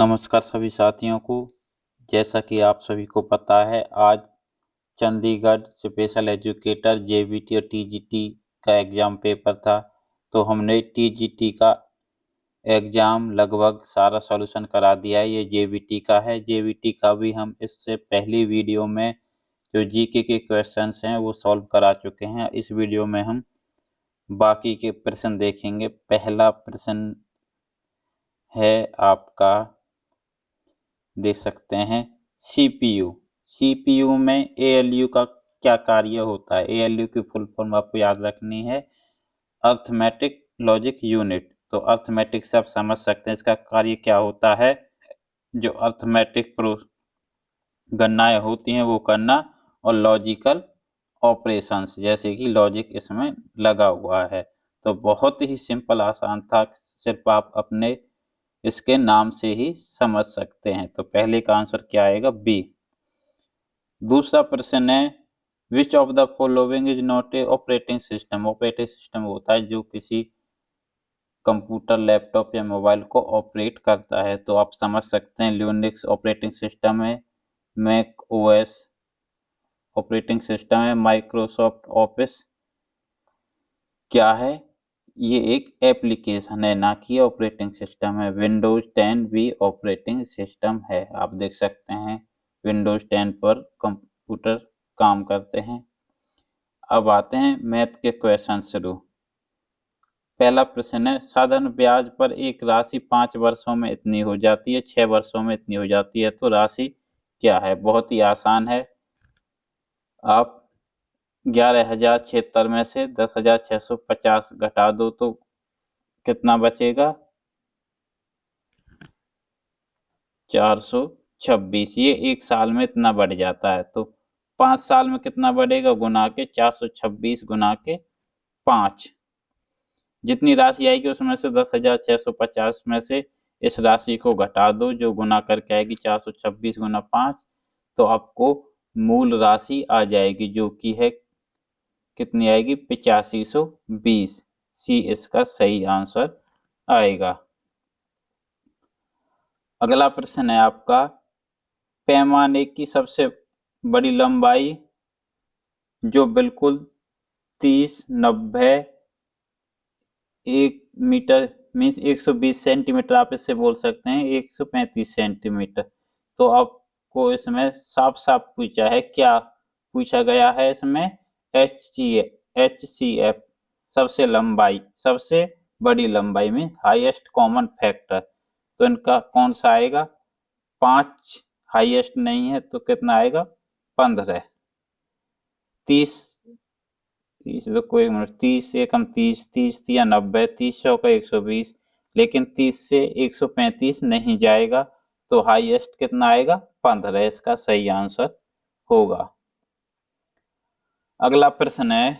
नमस्कार सभी साथियों को। जैसा कि आप सभी को पता है, आज चंडीगढ़ स्पेशल एजुकेटर जेबीटी और टीजीटी का एग्ज़ाम पेपर था। तो हमने टीजीटी का एग्ज़ाम लगभग सारा सॉल्यूशन करा दिया है। ये जेबीटी का है। जेबीटी का भी हम इससे पहली वीडियो में जो जीके के क्वेश्चंस हैं वो सॉल्व करा चुके हैं। इस वीडियो में हम बाकी के प्रश्न देखेंगे। पहला प्रश्न है आपका, देख सकते हैं, सीपीयू। सीपीयू में एएलयू का क्या कार्य होता है? एएलयू की फुल फॉर्म आपको याद रखनी है, अर्थमेटिक लॉजिक यूनिट। तो अर्थमेटिक से आप समझ सकते हैं इसका कार्य क्या होता है। जो अर्थमेटिक गणनाएं होती हैं वो करना, और लॉजिकल ऑपरेशंस जैसे कि लॉजिक इसमें लगा हुआ है। तो बहुत ही सिंपल आसान था, सिर्फ आप अपने इसके नाम से ही समझ सकते हैं। तो पहले का आंसर क्या आएगा? बी। दूसरा प्रश्न है, which of the following is not a operating system. Operating system होता है जो किसी कंप्यूटर, लैपटॉप या मोबाइल को ऑपरेट करता है। तो आप समझ सकते हैं, लिनक्स ऑपरेटिंग सिस्टम है, मैक ओएस ऑपरेटिंग सिस्टम है, माइक्रोसॉफ्ट ऑफिस क्या है? ये एक एप्लीकेशन है, ना कि ऑपरेटिंग सिस्टम है। विंडोज 10 भी ऑपरेटिंग सिस्टम है। आप देख सकते हैं विंडोज 10 पर कंप्यूटर काम करते हैं। अब आते हैं मैथ के क्वेश्चन शुरू। पहला प्रश्न है, साधारण ब्याज पर एक राशि 5 वर्षों में इतनी हो जाती है, 6 वर्षों में इतनी हो जाती है। तो राशि क्या है? बहुत ही आसान है। आप 11,076 में से 10,650 घटा दो तो कितना बचेगा? 426। ये एक साल में इतना बढ़ जाता है। तो 5 साल में कितना बढ़ेगा? गुना के 426 गुना के 5। जितनी राशि आएगी उसमें से 10,650 में से इस राशि को घटा दो, जो गुना करके आएगी 426 गुना 5। तो आपको मूल राशि आ जाएगी, जो कि है कितनी आएगी? 8520। सी इसका सही आंसर आएगा। अगला प्रश्न है आपका, पैमाने की सबसे बड़ी लंबाई जो बिल्कुल 30, 90, 1 मीटर मीन्स 120 सेंटीमीटर, आप इससे बोल सकते हैं 135 सेंटीमीटर। तो आपको इसमें साफ साफ पूछा है, क्या पूछा गया है इसमें? HCF, सबसे लंबाई, सबसे बड़ी लंबाई में हाईएस्ट कॉमन फैक्टर। तो इनका कौन सा आएगा? 5 हाईएस्ट नहीं है तो कितना आएगा? 15। 30, 30 तो कोई 30 से कम, 30 30 या 90, 30 100 का 120, लेकिन 30 से 135 नहीं जाएगा। तो हाईएस्ट कितना आएगा? 15। इसका सही आंसर होगा। अगला प्रश्न है,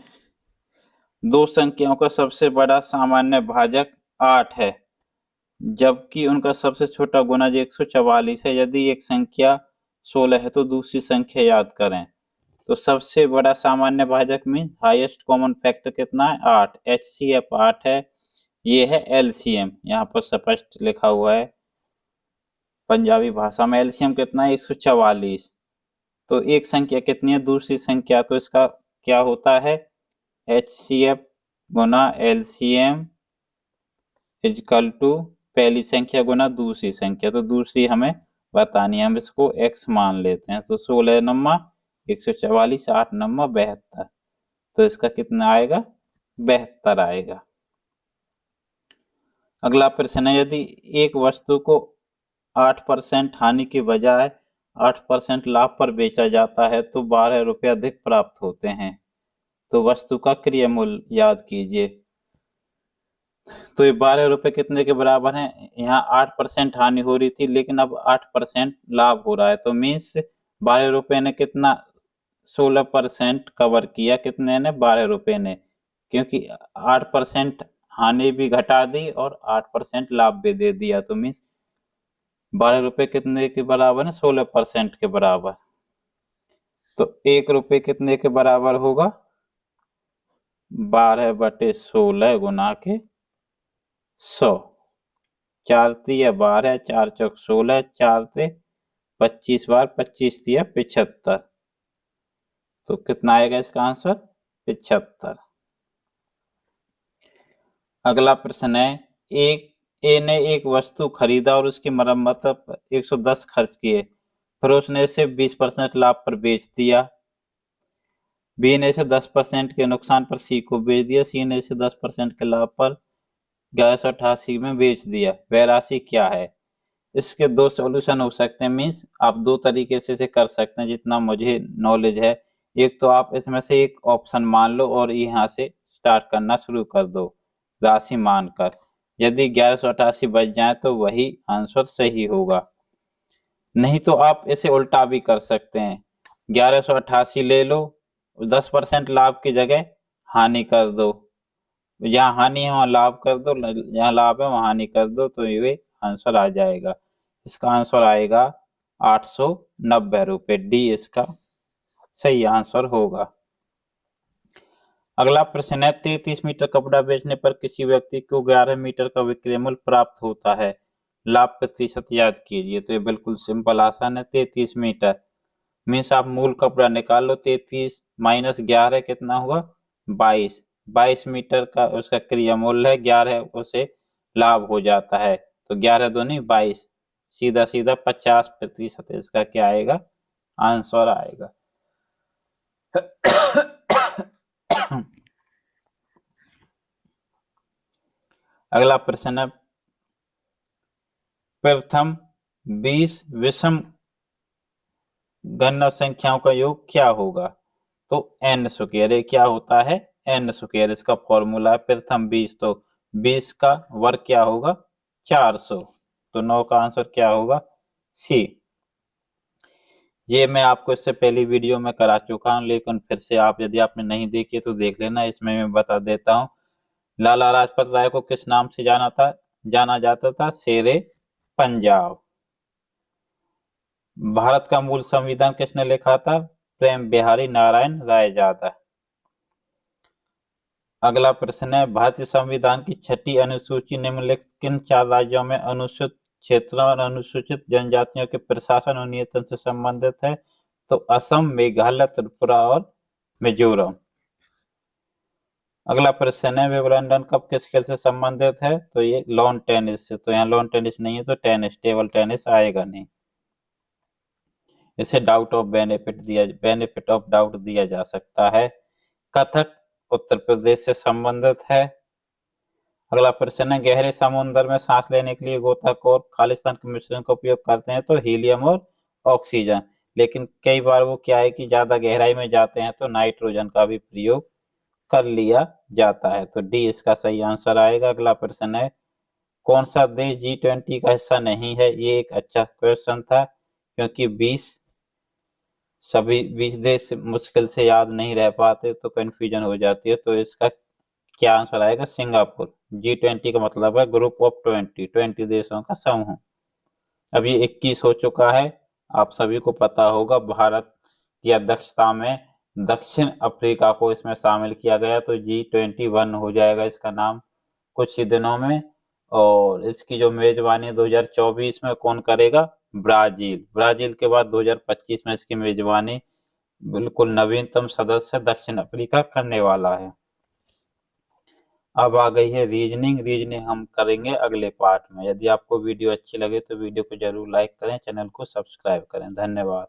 दो संख्याओं का सबसे बड़ा सामान्य भाजक 8 है, जबकि उनका सबसे छोटा गुणज 144 है। यदि एक संख्या 16 है तो दूसरी संख्या याद करें। तो सबसे बड़ा सामान्य भाजक में हाईएस्ट कॉमन फैक्टर कितना है? 8। HCF 8 है। ये है LCM, यहाँ पर स्पष्ट लिखा हुआ है पंजाबी भाषा में। LCM कितना है? 144। तो एक संख्या कितनी है? दूसरी संख्या। तो इसका क्या होता है? HCF गुना LCM इजकल टू पहली संख्या गुना दूसरी संख्या। तो दूसरी हमें बतानी है, हम इसको x मान लेते हैं। तो 16 नम्मा 144, 8 नम्मा 72। तो इसका कितना आएगा? 72 आएगा। अगला प्रश्न है, यदि एक वस्तु को 8% हानि के बजाय 8% लाभ पर बेचा जाता है तो 12 रुपये अधिक प्राप्त होते हैं। तो वस्तु का क्रय मूल्य याद कीजिए। तो ये 12 रुपये कितने के बराबर है? यहाँ 8% हानि हो रही थी, लेकिन अब 8% लाभ हो रहा है। तो मीन्स 12 रुपये ने कितना? 16% कवर किया। कितने ने? 12 रुपये ने, क्योंकि 8% हानि भी घटा दी और 8% लाभ भी दे दिया। तो मीन्स 12 रुपये कितने के बराबर है? 16% के बराबर। तो 1 रुपये कितने के बराबर होगा? 12/16 गुना के 100। 4 तिया 12, 4 चौक 16, 4 से 25 बार 25 तिया 75। तो कितना आएगा इसका आंसर? 75। अगला प्रश्न है, ए ने एक वस्तु खरीदा और उसकी मरम्मत पर 110 खर्च किए, फिर उसने इसे 20% लाभ पर बेच दिया। बी ने इसे 10% के नुकसान पर सी को बेच दिया। सी ने इसे 10% के लाभ पर 1188 में बेच दिया। वह राशि क्या है? इसके दो सॉल्यूशन हो सकते हैं, मीन्स आप दो तरीके से इसे कर सकते हैं जितना मुझे नॉलेज है। एक तो आप इसमें से एक ऑप्शन मान लो और यहाँ से स्टार्ट करना शुरू कर दो राशि मानकर। यदि 1188 बच जाए तो वही आंसर सही होगा। नहीं तो आप इसे उल्टा भी कर सकते हैं, 1188 ले लो, 10% लाभ की जगह हानि कर दो। जहाँ हानि है वहाँ लाभ कर दो, जहाँ लाभ है वहाँ हानि कर दो, तो ये आंसर आ जाएगा। इसका आंसर आएगा 890 रुपये। डी इसका सही आंसर होगा। अगला प्रश्न है, 33 मीटर कपड़ा बेचने पर किसी व्यक्ति को 11 मीटर का विक्रय मूल्य प्राप्त होता है, लाभ प्रतिशत याद कीजिए। तो ये बिल्कुल सिंपल आसान है। 33 मीटर मीन्स आप मूल कपड़ा निकाल लो, 33 माइनस 11 कितना हुआ? 22। 22 मीटर का उसका क्रिया मूल्य है, 11 उसे लाभ हो जाता है, तो 11 दूनी 22, सीधा सीधा 50% इसका क्या आएगा? आंसर आएगा। अगला प्रश्न है, प्रथम 20 विषम गणना संख्याओं का योग क्या होगा? तो n स्क्वायर। क्या होता है? n स्क्वायर इसका फॉर्मूला है। प्रथम 20, तो 20 का वर्ग क्या होगा? 400। तो 9 का आंसर क्या होगा? सी। ये मैं आपको इससे पहली वीडियो में करा चुका हूं, लेकिन फिर से आप यदि आपने नहीं देखी तो देख लेना। इसमें मैं बता देता हूं, लाला लाजपत राय को किस नाम से जाना जाता था? शेरे पंजाब। भारत का मूल संविधान किसने लिखा था? प्रेम बिहारी नारायण रायजादा। अगला प्रश्न है, भारतीय संविधान की 6ठी अनुसूची निम्नलिखित किन 4 राज्यों में अनुसूचित क्षेत्रों और अनुसूचित जनजातियों के प्रशासन और नियंत्रण से संबंधित है? तो असम, मेघालय, त्रिपुरा और मिजोरम। अगला प्रश्न है, विंबलडन कप किस खेल से संबंधित है? तो ये लॉन टेनिस से। तो यहाँ लॉन टेनिस नहीं है, तो टेनिस, टेबल टेनिस आएगा नहीं। इसे बेनिफिट ऑफ डाउट दिया जा सकता है। कथक उत्तर प्रदेश से संबंधित है। अगला प्रश्न है, गहरे समुद्र में सांस लेने के लिए गोताखोर खालिस्तान के मिश्रण का उपयोग करते हैं, तो हीलियम और ऑक्सीजन। लेकिन कई बार वो क्या है कि ज्यादा गहराई में जाते हैं तो नाइट्रोजन का भी प्रयोग कर लिया जाता है। तो डी इसका सही आंसर आएगा। अगला प्रश्न है, कौन सा देश G20 का हिस्सा नहीं है? ये एक अच्छा क्वेश्चन था, क्योंकि 20 देश मुश्किल से याद नहीं रह पाते तो कंफ्यूजन हो जाती है। तो इसका क्या आंसर आएगा? सिंगापुर। G20 का मतलब है ग्रुप ऑफ 20 देशों का समूह। अब ये 21 हो चुका है। आप सभी को पता होगा, भारत की अध्यक्षता में दक्षिण अफ्रीका को इसमें शामिल किया गया, तो G21 हो जाएगा इसका नाम कुछ ही दिनों में। और इसकी जो मेजबानी 2024 में कौन करेगा? ब्राजील। ब्राजील के बाद 2025 में इसकी मेजबानी बिल्कुल नवीनतम सदस्य दक्षिण अफ्रीका करने वाला है। अब आ गई है रीजनिंग हम करेंगे अगले पार्ट में। यदि आपको वीडियो अच्छी लगे तो वीडियो को जरूर लाइक करें, चैनल को सब्सक्राइब करें। धन्यवाद।